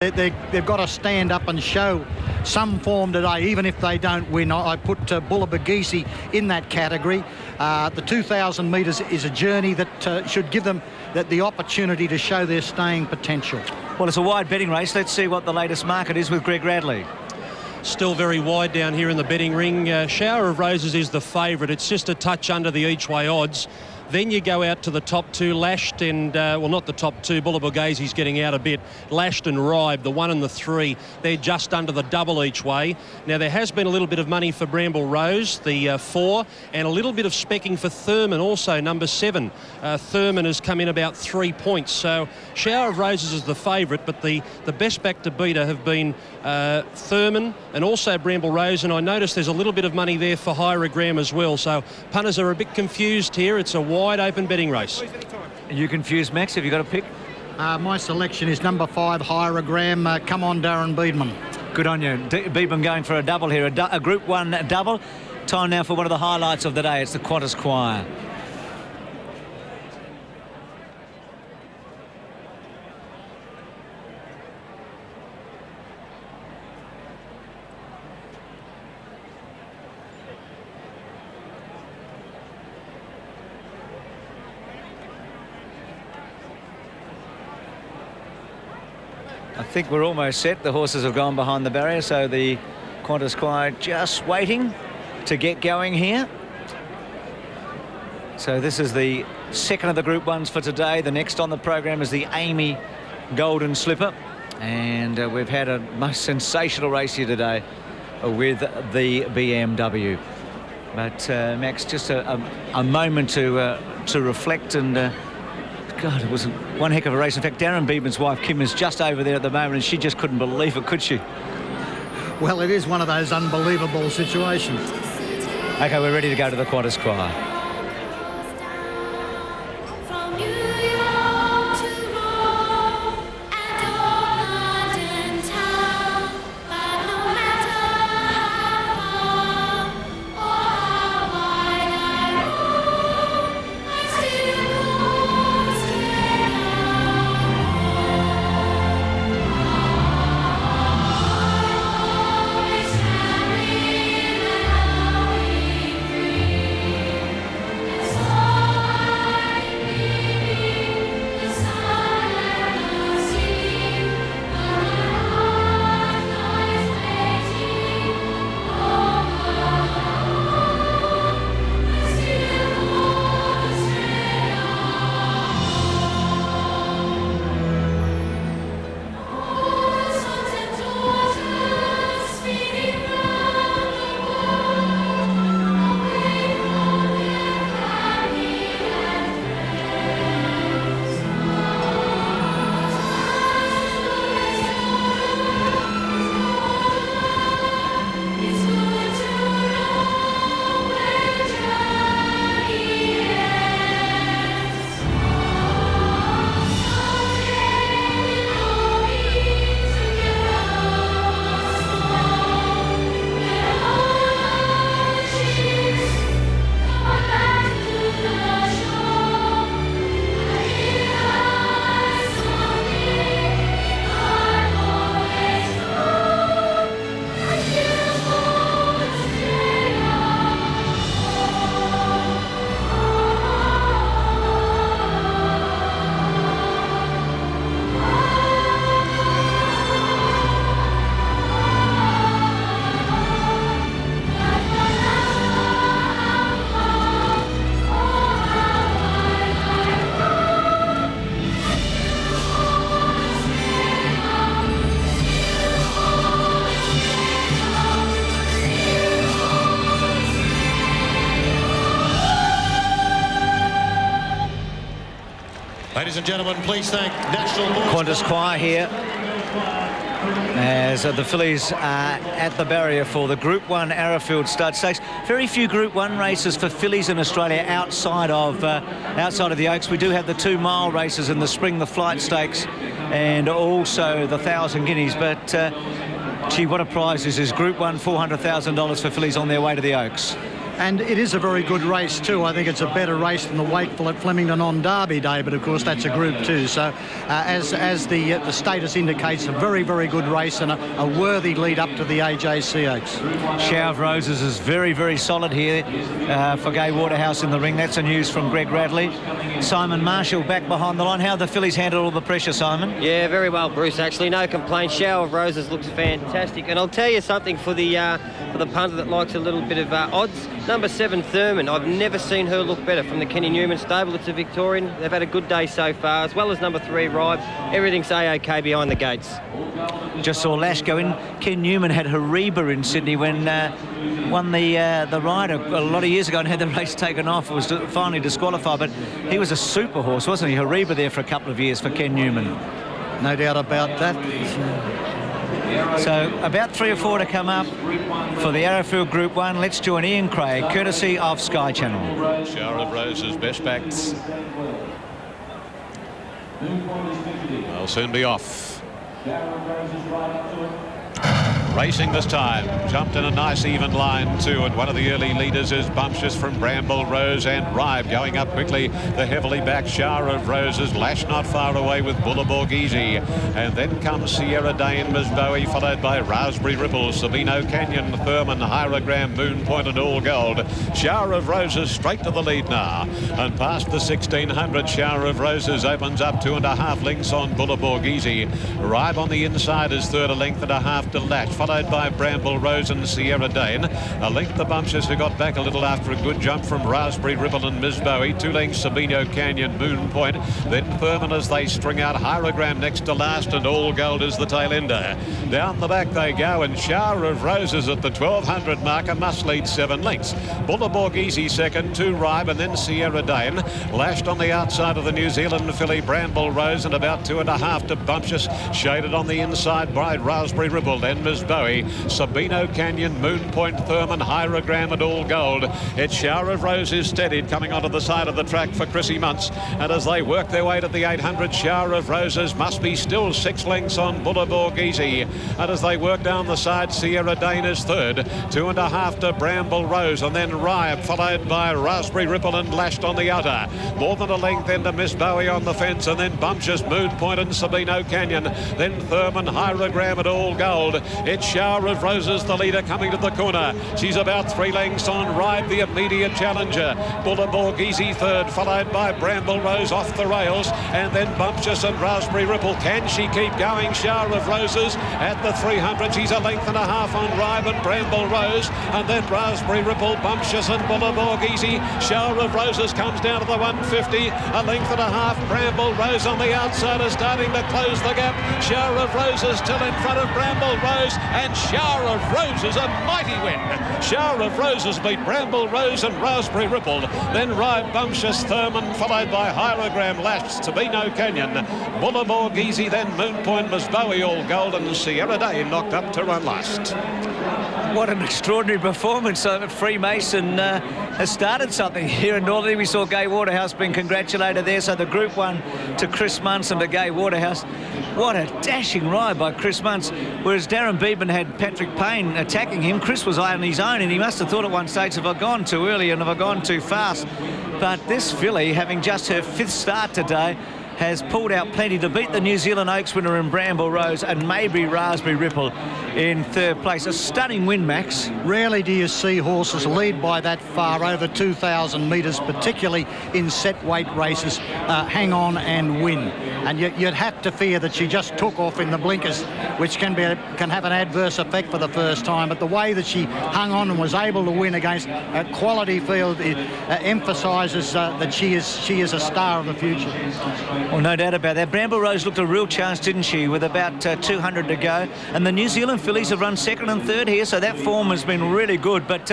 They've got to stand up and show some form today, even if they don't win. I put Bullabagisi in that category. The 2,000 metres is a journey that should give them the opportunity to show their staying potential. Well, it's a wide betting race. Let's see what the latest market is with Greg Radley. Still very wide down here in the betting ring. Shower of Roses is the favourite. It's just a touch under the each-way odds. Then you go out to the top two, Lashed and, well, not the top two, Bullabagasi's getting out a bit. Lashed and Ribe, the 1 and the 3, they're just under the double each way. Now, there has been a little bit of money for Bramble Rose, the 4, and a little bit of specking for Thurman also, number 7. Thurman has come in about 3 points. So, Shower of Roses is the favourite, but the best back to beater have been Thurman and also Bramble Rose, and I noticed there's a little bit of money there for Hyrogram as well. So, punters are a bit confused here. It's a wide open betting race. Are you confused, Max? Have you got a pick? My selection is number 5, Hyrogram. Come on, Darren Beedman. Good on you. Beedman going for a double here, a Group 1 double. Time now for one of the highlights of the day. It's the Qantas Choir. I think we're almost set. The horses have gone behind the barrier, so the Qantas Choir just waiting to get going here. So this is the second of the Group 1s for today. The next on the program is the Amy Golden Slipper. And we've had a most sensational race here today with the BMW. But, Max, just a moment to reflect and... God, it was one heck of a race. In fact, Darren Beedman's wife, Kim, is just over there at the moment, and she just couldn't believe it, could she? Well, it is one of those unbelievable situations. OK, we're ready to go to the Qantas Choir. Ladies and gentlemen, please thank National Qantas Choir here as the fillies are at the barrier for the Group 1 Arrowfield Stud Stakes. Very few Group 1 races for fillies in Australia outside of the Oaks. We do have the 2 mile races in the spring, the Flight Stakes, and also the 1,000 guineas. But, gee, what a prize this is. Group 1, $400,000 for fillies on their way to the Oaks. And it is a very good race too. I think it's a better race than the Wakeful at Flemington on Derby Day, but of course that's a Group 2. So as the status indicates, a very, very good race and a worthy lead up to the AJC Oaks. Shower of Roses is very, very solid here for Gai Waterhouse in the ring. That's the news from Greg Radley. Simon Marshall back behind the line. How have the fillies handled all the pressure, Simon? Yeah, very well, Bruce, actually. No complaints. Shower of Roses looks fantastic. And I'll tell you something for the punter that likes a little bit of odds. Number 7, Thurman. I've never seen her look better from the Kenny Newman stable. It's a Victorian. They've had a good day so far, as well as number 3, Ribe. Everything's A-OK behind the gates. Just saw Lash go in. Ken Newman had Hariba in Sydney when won the ride a lot of years ago and had the race taken off. It was finally disqualified, but he was a super horse, wasn't he? Hariba there for a couple of years for Ken Newman. No doubt about that. So about 3 or 4 to come up for the Arrowfield Group 1. Let's join Ian Craig, courtesy of Sky Channel. Shower of Roses, best backs. They'll soon be off. Racing this time, jumped in a nice even line too, and one of the early leaders is Bumptious from Bramble Rose, and Ribe going up quickly. The heavily backed Shower of Roses, Lash not far away with Bullabog Easy, and then comes Sierra Dane, Miss Bowie, followed by Raspberry Ripple, Sabino Canyon, Thurman, Hyrogram, Moon Point and All Gold. Shower of Roses straight to the lead now, and past the 1600, Shower of Roses opens up 2.5 lengths on Bullabog Easy. Ribe on the inside is third, a length and a half to Lash, followed by Bramble Rose and Sierra Dane. A length the Bumptious, who got back a little after a good jump from Raspberry Ripple and Miss Bowie. 2 lengths Sabino Canyon, Moon Point. Then Thurman as they string out. Hyrogram next to last, and All Gold is the tail ender. Down the back they go, and Shower of Roses at the 1200 marker must lead 7 lengths. Bullabog Easy second, 2 Ribe, and then Sierra Dane. Lashed on the outside of the New Zealand filly Bramble Rose, and about 2.5 to Bumptious. Shaded on the inside by Raspberry Ripple, then Miss Bowie, Sabino Canyon, Moon Point, Thurman, Hyrogram and All Gold. It's Shower of Roses steadied coming onto the side of the track for Chrissy Muntz, and as they work their way to the 800, Shower of Roses must be still 6 lengths on Bullabog Easy, and as they work down the side, Sierra Dane is third, 2.5 to Bramble Rose, and then Ribe, followed by Raspberry Ripple and Lashed on the outer. More than a length into Miss Bowie on the fence, and then Bumptious, Moon Point and Sabino Canyon, then Thurman, Hyrogram and All Gold. It's Shower of Roses, the leader, coming to the corner. She's about 3 lengths on Ribe, the immediate challenger. Bullabog Easy third, followed by Bramble Rose off the rails, and then Bumptious and Raspberry Ripple. Can she keep going? Shower of Roses at the 300. She's a length and a half on Ribe and Bramble Rose, and then Raspberry Ripple, Bumptious and Bullabog Easy. Shower of Roses comes down to the 150, a length and a half. Bramble Rose on the outside is starting to close the gap. Shower of Roses still in front of Bramble Rose, and Shower of Roses a mighty win. Shower of Roses beat Bramble Rose and Raspberry Ripple, then Ribe, Bumptious, Thurman, followed by Hyrogram, Lash, Sabino Canyon, Bullabog Easy, then Moon Point, Miss Bowie, All Gold, and Sierra Dane knocked up to run last. What an extraordinary performance. Freemason has started something here in Northern. We saw Gai Waterhouse being congratulated there. So the Group 1 to Chris Muntz and to Gai Waterhouse. What a dashing ride by Chris Muntz. Whereas Darren Beedman had Patrick Payne attacking him, Chris was on his own, and he must have thought at one stage, have I gone too early and have I gone too fast? But this filly, having just her 5th start today, has pulled out plenty to beat the New Zealand Oaks winner in Bramble Rose, and maybe Raspberry Ripple in 3rd place. A stunning win, Max. Rarely do you see horses lead by that far, over 2,000 metres, particularly in set weight races, hang on and win. And you'd have to fear that she just took off in the blinkers, which can have an adverse effect for the first time. But the way that she hung on and was able to win against a quality field emphasises that she is a star of the future. Well, no doubt about that. Bramble Rose looked a real chance, didn't she, with about 200 to go. And the New Zealand fillies have run 2nd and 3rd here, so that form has been really good. But,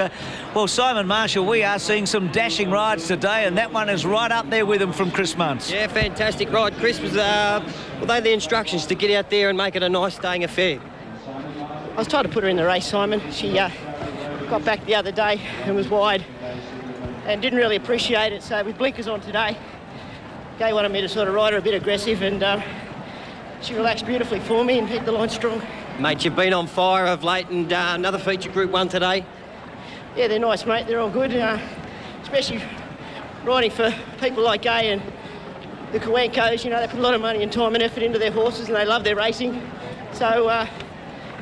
well, Simon Marshall, we are seeing some dashing rides today, and that one is right up there with him from Chris Muntz. Yeah, fantastic ride. Chris was, well, they had the instructions to get out there and make it a nice staying affair. I was trying to put her in the race, Simon. She got back the other day and was wide and didn't really appreciate it. So with blinkers on today, Gai wanted me to sort of ride her a bit aggressive, and she relaxed beautifully for me and hit the line strong. Mate, you've been on fire of late, and another feature Group 1 today. Yeah, they're nice, mate. They're all good, especially riding for people like Gay and the Kawankos. You know, they put a lot of money and time and effort into their horses, and they love their racing. So,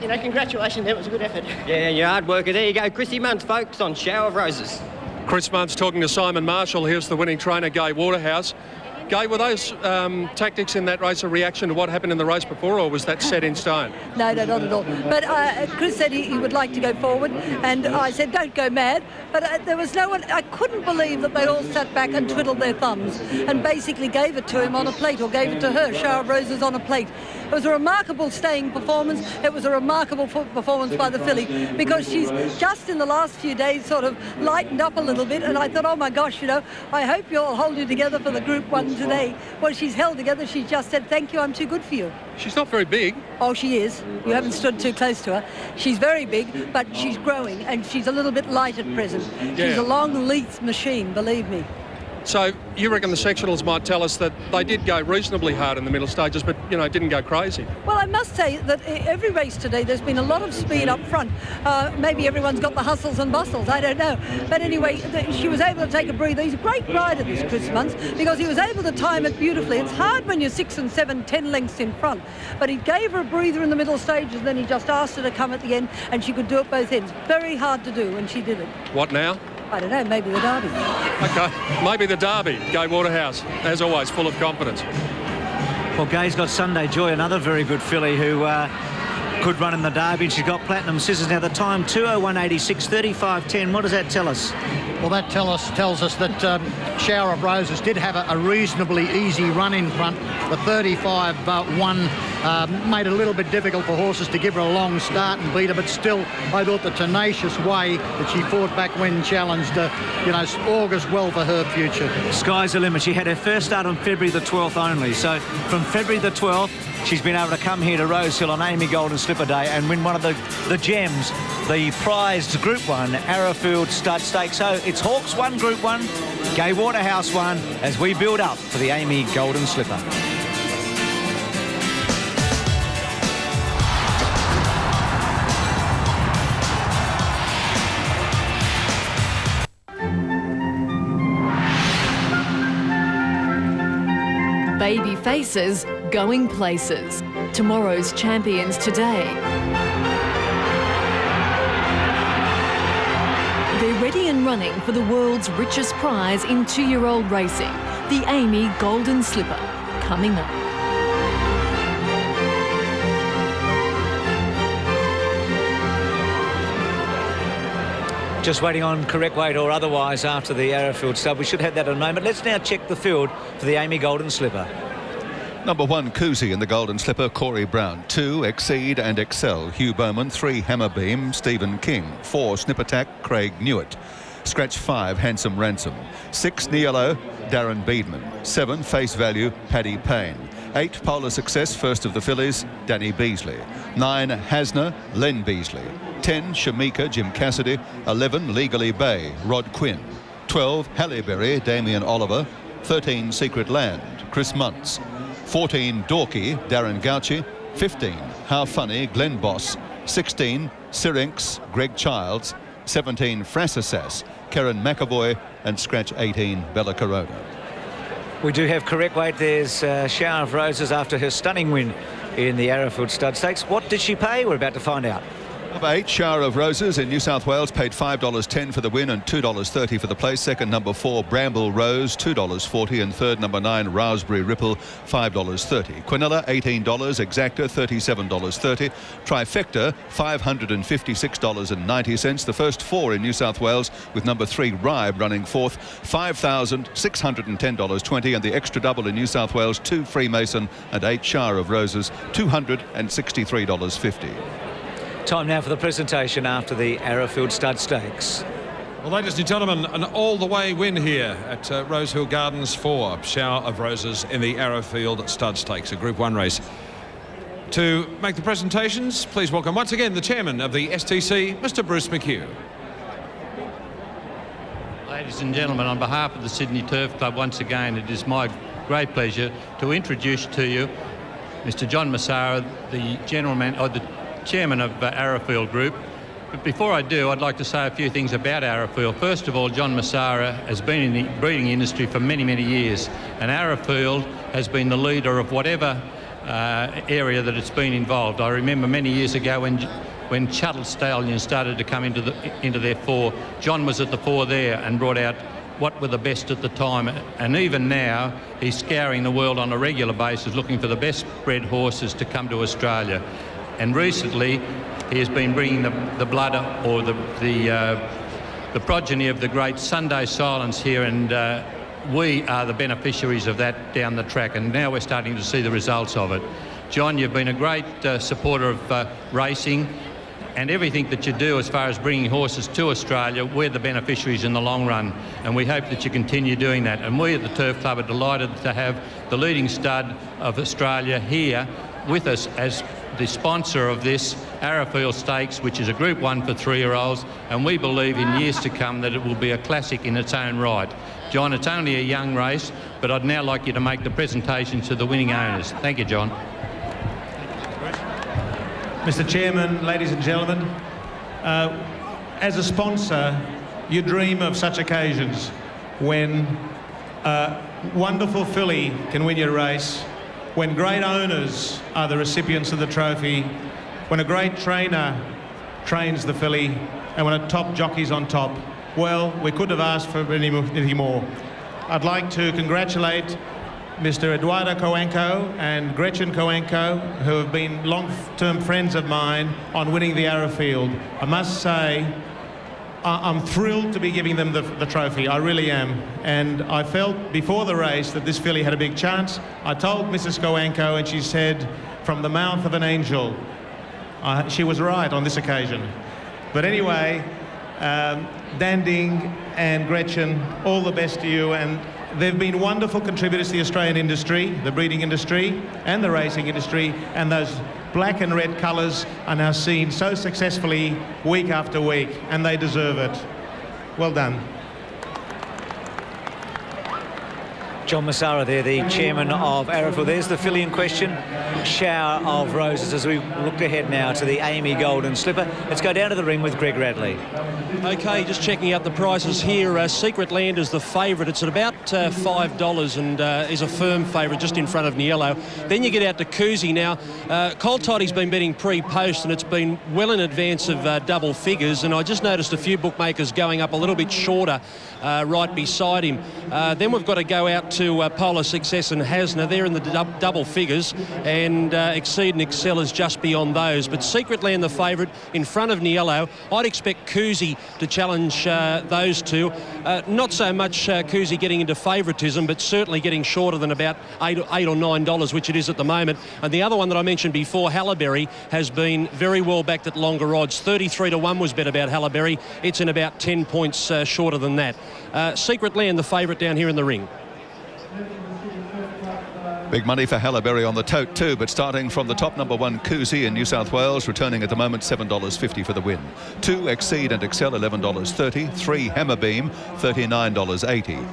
you know, congratulations to them. It was a good effort. Yeah, you're a hard worker. There you go. Chrissy Munn's folks on Shower of Roses. Chris Munn's talking to Simon Marshall. Here's the winning trainer, Gai Waterhouse. Gai, were those tactics in that race a reaction to what happened in the race before, or was that set in stone? No, not at all. But Chris said he would like to go forward, and I said, don't go mad. But there was no one. I couldn't believe that they all sat back and twiddled their thumbs and basically gave it to him on a plate, or gave it to her, Shower of Roses, on a plate. It was a remarkable staying performance. It was a remarkable performance by the filly, because she's just in the last few days sort of lightened up a little bit, and I thought, oh my gosh, you know, I hope you'll hold you together for the Group 1 today. Well, she's held together. She just said, thank you, I'm too good for you. She's not very big. Oh, she is. You haven't stood too close to her. She's very big, but she's growing, and she's a little bit light at present. She's a long leath machine, believe me. So you reckon the sectionals might tell us that they did go reasonably hard in the middle stages, but, you know, didn't go crazy? Well, I must say that every race today, there's been a lot of speed up front. Maybe everyone's got the hustles and bustles, I don't know. But anyway, she was able to take a breather. He's a great rider, this Chris Munns, because he was able to time it beautifully. It's hard when you're 6 and 7, 10 lengths in front. But he gave her a breather in the middle stages, and then he just asked her to come at the end, and she could do it both ends. Very hard to do, and she did it. What now? I don't know, maybe the Derby. Okay, maybe the Derby. Gai Waterhouse, as always, full of confidence. Well, Gay's got Sunday Joy, another very good filly who could run in the Derby. She's got Platinum Scissors. Now the time 2:01.86, 35.10. What does that tell us? Well, that tells us that Shower of Roses did have a reasonably easy run in front. The 35.1 made it a little bit difficult for horses to give her a long start and beat her, but still, I thought the tenacious way that she fought back when challenged, you know, augurs well for her future. Sky's the limit. She had her first start on February the 12th only. So from February the 12th, she's been able to come here to Rosehill on Amy Golden Slipper Day and win one of the gems, the prized Group 1 Arrowfield Stud Stakes. So it's Hawkes 1, Group 1, Gai Waterhouse 1, as we build up for the Amy Golden Slipper. Baby faces going places. Tomorrow's champions today. They're ready and running for the world's richest prize in 2-year-old racing, the Amy Golden Slipper, coming up. Just waiting on correct weight or otherwise after the Arrowfield stud. We should have that in a moment. Let's now check the field for the Amy Golden Slipper. Number 1, Koozie in the Golden Slipper, Corey Brown. 2, Exceed and Excel, Hugh Bowman. 3, Hammerbeam, Stephen King. 4, Snip Attack, Craig Newitt. Scratch 5, Handsome Ransom. 6, Niello, Darren Beedman. 7, Face Value, Paddy Payne. 8, Polar Success, first of the fillies, Danny Beasley. 9, Hasner, Len Beasley. 10, Shamika, Jim Cassidy. 11, Legally Bay, Rod Quinn. 12, Halle-Berry, Damien Oliver. 13, Secret Land, Chris Muntz. 14, Dorky, Darren Gauci. 15, How Funny, Glenn Boss. 16, Syrinx, Greg Childs. 17, Frassasas, Karen McAvoy. And scratch 18, Bella Corona. We do have correct weight. There's Shower of Roses after her stunning win in the Arrowfield Stud Stakes. What did she pay? We're about to find out. Number 8, Shower of Roses in New South Wales, paid $5.10 for the win and $2.30 for the place. Second, number 4, Bramble Rose, $2.40. And third, number 9, Raspberry Ripple, $5.30. Quinella, $18. Exacta, $37.30. Trifecta, $556.90. The first 4 in New South Wales, with number 3, Ribe, running fourth, $5,610.20. And the extra double in New South Wales, 2, Freemason, and 8, Shower of Roses, $263.50. Time now for the presentation after the Arrowfield Stud Stakes. Well, ladies and gentlemen, an all-the-way win here at Rosehill Gardens for Shower of Roses in the Arrowfield Stud Stakes, a Group 1 race. To make the presentations, please welcome once again the chairman of the STC, Mr. Bruce McHugh. Ladies and gentlemen, on behalf of the Sydney Turf Club, once again, it is my great pleasure to introduce to you Mr. John Massara, the chairman of Arrowfield Group, But before I do, I'd like to say a few things about Arrowfield. First of all, John Massara has been in the breeding industry for many, many years, and Arrowfield has been the leader of whatever area that it's been involved. I remember many years ago when Shuttle Stallions started to come into their fore, John was at the fore there and brought out what were the best at the time, and even now he's scouring the world on a regular basis looking for the best bred horses to come to Australia. And recently he has been bringing the blood or the progeny of the great Sunday Silence here, and we are the beneficiaries of that down the track, and now we're starting to see the results of it. John, you've been a great supporter of racing, and everything that you do as far as bringing horses to Australia, we're the beneficiaries in the long run, and we hope that you continue doing that. And we at the Turf Club are delighted to have the leading stud of Australia here with us as the sponsor of this Arrowfield Stakes, which is a Group 1 for 3-year-olds, and we believe in years to come that it will be a classic in its own right. John, it's only a young race, but I'd now like you to make the presentation to the winning owners. Thank you, John. Mr. Chairman, ladies and gentlemen, as a sponsor, you dream of such occasions when a wonderful filly can win your race, when great owners are the recipients of the trophy, when a great trainer trains the filly, and when a top jockey's on top. Well, we couldn't have asked for anything more. I'd like to congratulate Mr. Eduardo Coenco and Gretchen Coenco, who have been long-term friends of mine, on winning the Arrowfield. I must say, I'm thrilled to be giving them the trophy. I really am. And I felt before the race that this filly had a big chance. I told Mrs. Coenco, and she said, from the mouth of an angel. She was right on this occasion. But anyway, Danding and Gretchen, all the best to you. And they've been wonderful contributors to the Australian industry, the breeding industry and the racing industry, and those black and red colours are now seen so successfully week after week, and they deserve it. Well done. John Massara there, the chairman of Arrowfield. There's the filly in question, Shower of Roses, as we look ahead now to the Amy Golden Slipper. Let's go down to the ring with Greg Radley. OK, just checking out the prices here. Secret Land is the favourite. It's at about $5 and is a firm favourite just in front of Niello. Then you get out to Cousy. Now, Colt Toddy's been betting pre-post and it's been well in advance of double figures, and I just noticed a few bookmakers going up a little bit shorter right beside him. Then we've got to go out to Polar Success and Hasna. They're in the double figures, and Exceed and Excel is just beyond those. But Secret Land the favourite in front of Niello. I'd expect Cousy to challenge those two. Not so much Cousy getting into favouritism, but certainly getting shorter than about $8 or $9, which it is at the moment. And the other one that I mentioned before, Hallaberry, has been very well backed at longer odds. 33-1 was bet about Hallaberry. It's in about 10 points shorter than that. Secret Land the favourite down here in the ring. Big money for Hallaberry on the tote too, but starting from the top, number 1 Cousy in New South Wales, returning at the moment $7.50 for the win. 2 Exceed and Excel, $11.30. 3 Hammerbeam, $39.80.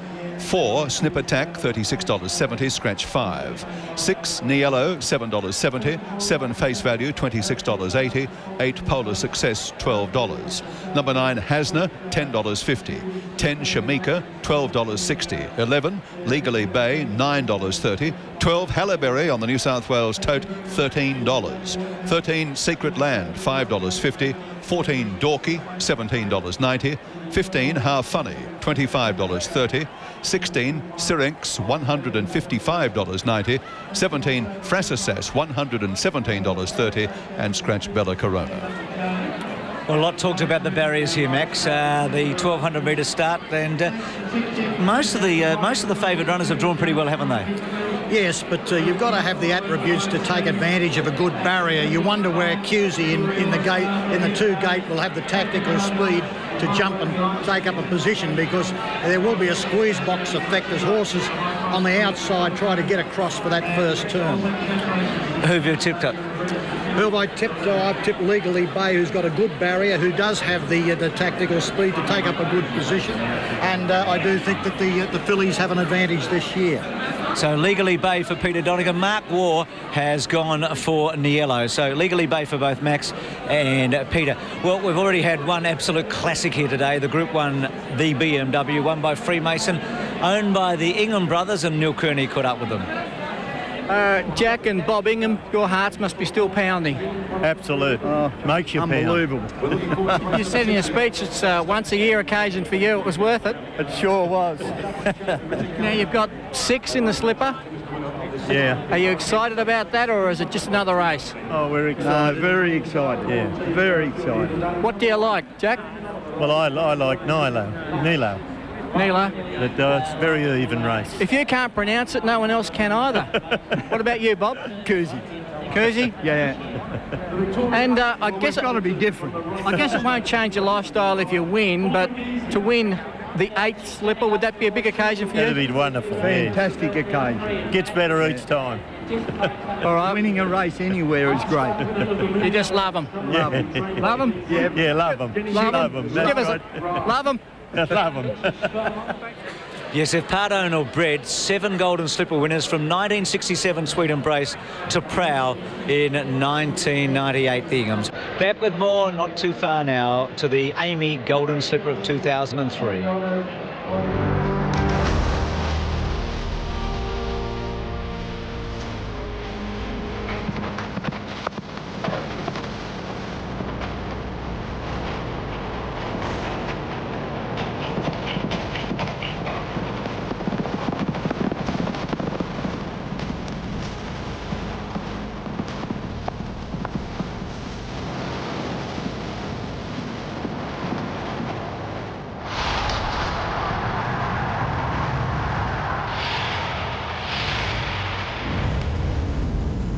4 Snip Attack, $36.70, scratch 5. 6 Niello, $7.70. 7 Face Value, $26.80. 8 Polar Success, $12. Number 9 Hasna, $10.50. 10 Shamika, $12.60. 11 Legally Bay, $9.30. 12 Hallaberry on the New South Wales tote, $13. 13 Secret Land, $5.50. 14 Dorky, $17.90. 15 How Funny, $25.30. 16 Syrinx, $155.90. 17 Frassassass, $117.30, and scratch Bella Corona. Well, a lot talked about the barriers here, Max. The 1,200 metre start, and most of the favoured runners have drawn pretty well, haven't they? Yes, but you've got to have the attributes to take advantage of a good barrier. You wonder where Cousy in the 2 gate will have the tactical speed to jump and take up a position, because there will be a squeeze box effect as horses on the outside try to get across for that first turn. Who have you tipped up? Who have I tipped? I've tipped Legally Bay, who's got a good barrier, who does have the tactical speed to take up a good position, and I do think that the fillies have an advantage this year. So Legally Bay for Peter Donegan. Mark Waugh has gone for Niello. So Legally Bay for both Max and Peter. Well, we've already had one absolute classic here today. The Group 1, the BMW, won by Freemason, owned by the Ingham brothers, and Neil Kearney caught up with them. Jack and Bob Ingham, your hearts must be still pounding. Absolute. Makes you unbelievable. You said in your speech it's once a year occasion for you. It was worth it. It sure was. Now you've got 6 in the slipper. Yeah. Are you excited about that, or is it just another race? Oh, we're excited. No, very excited. Yeah, very excited. What do you like, Jack? Well, I like Nilo. Nilo. But it's a very even race. If you can't pronounce it, no one else can either. What about you, Bob? Kuzi? Yeah. And I guess it's got to be different. I guess it won't change your lifestyle if you win, but to win the 8th slipper, would that be a big occasion for you? That'd be wonderful. Fantastic occasion. Gets better each time. All right. Winning a race anywhere is great. You just love them. Love them. Love them? Yeah, love them. Love them. That's Give us right. love them. Love them. Yes, if Pardone or bred, 7 Golden Slipper winners from 1967 Sweet Embrace to Prow in 1998, the Inghams. Back with more, not too far now, to the Amy Golden Slipper of 2003.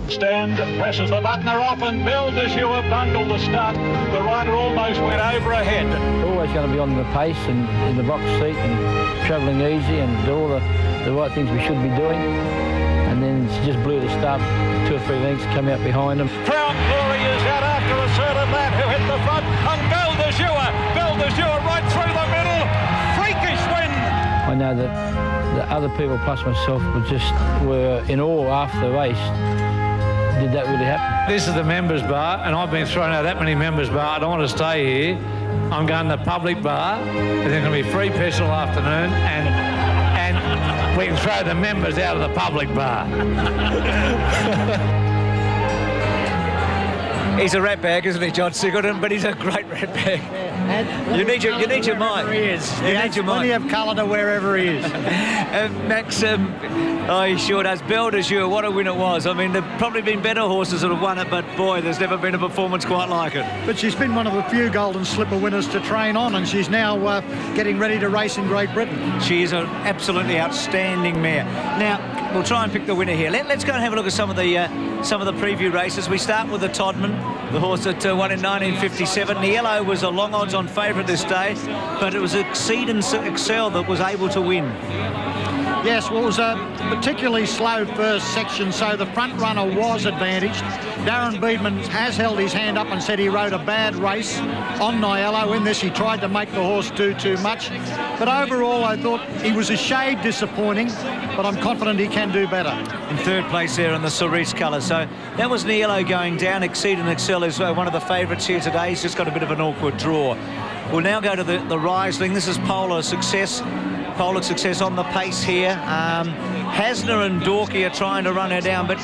Stand, presses the button, they're off, and Bill Deshua bundled the start. The rider almost went over ahead. Always going to be on the pace and in the box seat and travelling easy and do all the right things we should be doing. And then she just blew the start 2 or 3 lengths, come out behind them. Crown Glory is out after a certain lad who hit the front, and Bill Deshua right through the middle. Freakish win. I know that the other people plus myself were in awe after the race. Did that really happen? This is the members bar, and I've been thrown out of that many members bar. I don't want to stay here. I'm going to the public bar. There's going to be free petrol afternoon, and we can throw the members out of the public bar. He's a rat bag, isn't he, John Singleton? But he's a great rat bag. You need your mind. He is. He has plenty of colour to wherever he is. Max, he sure does. Bill Deshua, what a win it was. I mean, there've probably been better horses that have won it, but boy, there's never been a performance quite like it. But she's been one of the few Golden Slipper winners to train on, and she's now getting ready to race in Great Britain. She is an absolutely outstanding mare. Now, we'll try and pick the winner here. Let's go and have a look at some of the preview races. We start with the Todman, the horse that won in 1957. Niello was a long odds-on favourite this day, but it was Exceed and Excel that was able to win. Yes, well, it was a particularly slow first section, so the front runner was advantaged. Darren Beedman has held his hand up and said he rode a bad race on Niello. In this, he tried to make the horse do too much. But overall, I thought he was a shade disappointing, but I'm confident he can do better. In 3rd place there in the Cerise colour. So that was Niello going down. Exceed and Excel is one of the favourites here today. He's just got a bit of an awkward draw. We'll now go to the Riesling. This is Polar Success. Polar Success on the pace here. Hasner and Dorky are trying to run her down, but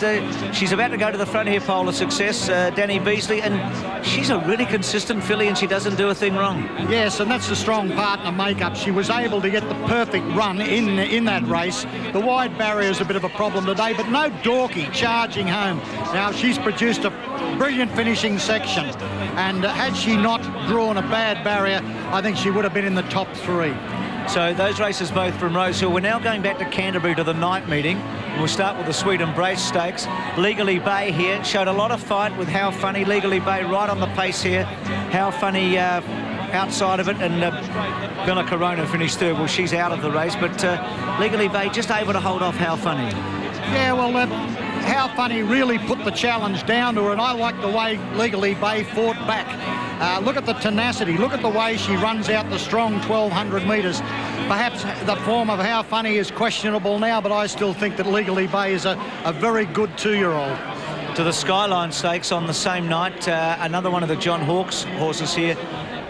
she's about to go to the front here, Polar Success, Danny Beasley, and she's a really consistent filly and she doesn't do a thing wrong. Yes, and that's the strong partner makeup. She was able to get the perfect run in that race. The wide barrier is a bit of a problem today, but no Dorky charging home. Now, she's produced a brilliant finishing section, and had she not drawn a bad barrier, I think she would have been in the top 3. So those races both from Rosehill. We're now going back to Canterbury to the night meeting. We'll start with the Sweet Embrace Stakes. Legally Bay here showed a lot of fight with How Funny. Legally Bay right on the pace here. How Funny outside of it, and Bella Corona finished 3rd. Well, she's out of the race, but Legally Bay just able to hold off How Funny. Yeah, well, How Funny really put the challenge down to her, and I like the way Legally Bay fought back. Look at the tenacity. Look at the way she runs out the strong 1,200 metres. Perhaps the form of How Funny is questionable now, but I still think that Legally Bay is a very good 2-year-old. To the Skyline Stakes on the same night, another one of the John Hawkes horses here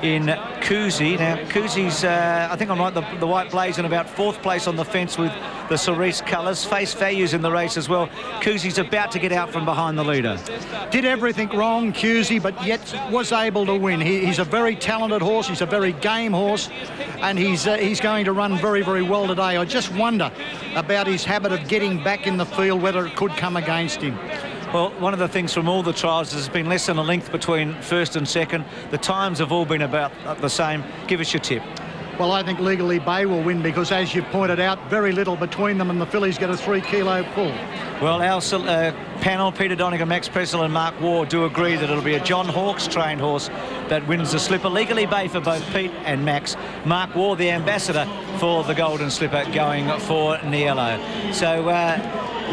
in Cousy. Now, Cousy's, I think I'm right, the white blaze in about 4th place on the fence with the Cerise colours. Face values in the race as well. Cousy's about to get out from behind the leader. Did everything wrong, Cousy, but yet was able to win. He's a very talented horse. He's a very game horse, and he's going to run very, very well today. I just wonder about his habit of getting back in the field, whether it could come against him. Well, one of the things from all the trials, there's been less than a length between first and second. The times have all been about the same. Give us your tip. Well, I think Legally Bay will win because, as you pointed out, very little between them, and the fillies get a 3-kilo pull. Well, our panel, Peter Donegan, Max Pressel and Mark Ward, do agree that it'll be a John Hawkes trained horse that wins the Slipper. Legally Bay for both Pete and Max. Mark Ward, the ambassador for the Golden Slipper, going for Niello. So,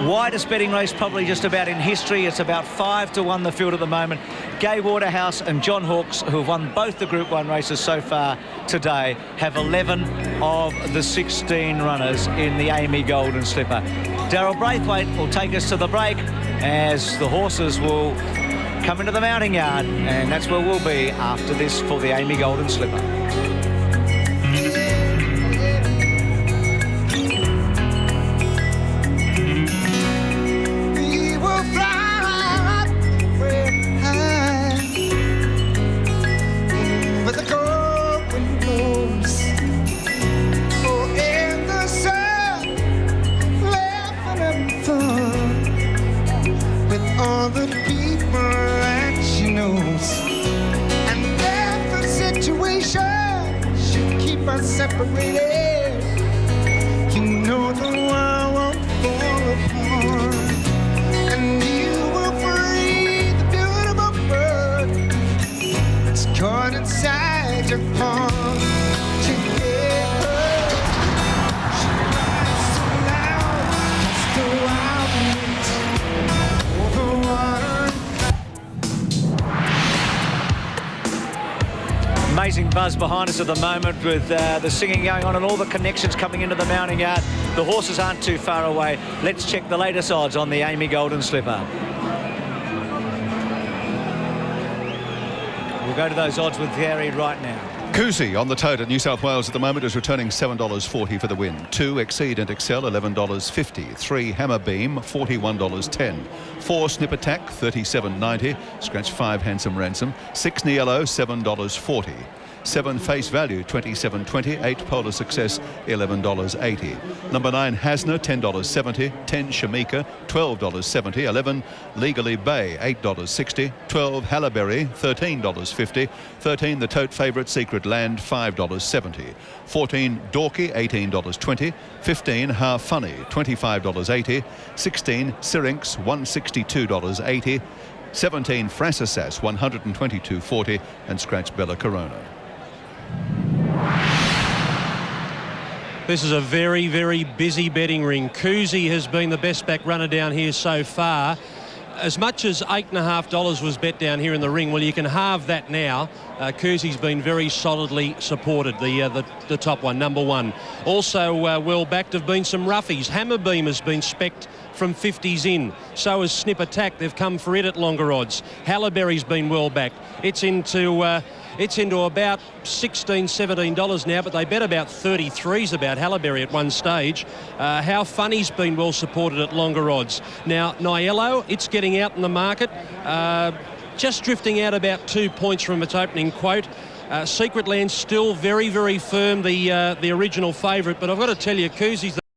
widest betting race probably just about in history. It's about 5-1 the field at the moment. Gai Waterhouse and John Hawkes, who have won both the Group 1 races so far today, have 11 of the 16 runners in the Amy Golden Slipper. Darryl Braithwaite will take us to the break as the horses will come into the mounting yard, and that's where we'll be after this for the Amy Golden Slipper. All the people that she knows, and that the situation should keep us separated. You know the world won't fall apart, and you will free the beautiful bird that's caught inside your heart. Amazing buzz behind us at the moment with the singing going on and all the connections coming into the mounting yard. The horses aren't too far away. Let's check the latest odds on the Amy Golden Slipper. We'll go to those odds with Gary right now. Cousy on the tote at New South Wales at the moment is returning $7.40 for the win. 2 Exceed and Excel $11.50. 3 Hammer Beam $41.10. 4 Snip Attack $37.90. Scratch 5 Handsome Ransom. 6 Niello $7.40. 7 Face Value $27.20. 8 Polar Success $11.80. Number 9 Hasner $10.70. 10 Shamika $12.70. 11 Legally Bay $8.60. 12 Hallaberry $13.50. 13 the tote favourite Secret Land $5.70. 14 Dorky $18.20. 15 How Funny $25.80. 16 Syrinx $162.80. 17 Frassasas $122.40 and scratch Bella Corona. This is a very, very busy betting ring. Cousy has been the best back runner down here so far. As much as $8.50 was bet down here in the ring, well, you can halve that now. Cousy's been very solidly supported, the top one, number 1. Also well backed have been some roughies. Hammer Beam has been specced from 50s in. So has Snip Attack. They've come for it at longer odds. Hallaberry's been well backed. It's into about $16, $17 now, but they bet about 33s about Hallaberry at one stage. How Funny's been well supported at longer odds. Now, Niello, it's getting out in the market, just drifting out about 2 points from its opening quote. Secret Land still very, very firm, the original favourite, but I've got to tell you, Cousy's